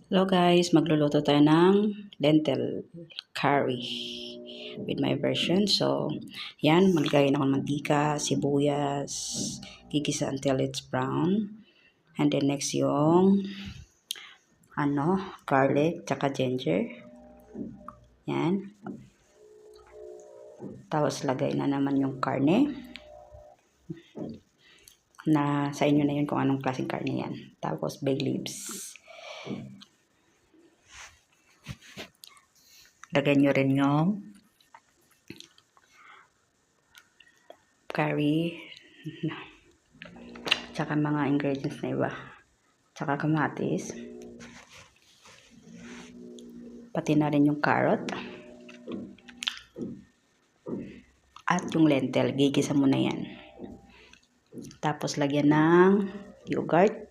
Hello guys, magluluto tayo ng lentil curry with my version. So, yan, maglagay na ako ng mantika, sibuyas, gigisa until it's brown. And then next yung garlic, tsaka ginger. Yan. Tapos lagay na naman yung karne. Na sa inyo na yun kung anong klaseng karne yan. Tapos bay leaves. Lagay nyo rin yung curry, tsaka mga ingredients na iba, tsaka kamatis, pati na rin yung carrot, at yung lentil, gigisa mo na yan. Tapos lagyan ng yogurt.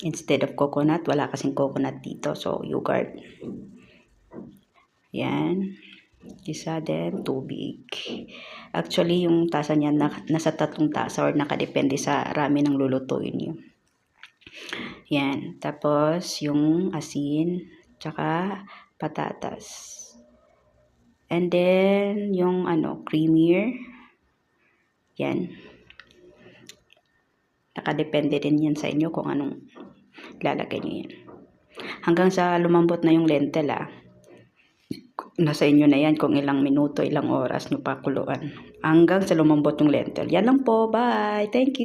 Instead of coconut, wala kasing coconut dito, so yogurt. Yan. Isa din, tubig. Actually, yung tasa niya nasa 3 tasa or nakadepende sa rami ng lulutuin niyo. Yan. Tapos, yung asin, tsaka patatas. And then, yung creamier. Yan. Nakadepende din yan sa inyo kung anong lalagay niyo yan. Hanggang sa lumambot na yung lentil nasa inyo na yan kung ilang minuto, ilang oras nyo pakuluan. Hanggang sa lumambot yung lentil. Yan lang po. Bye. Thank you.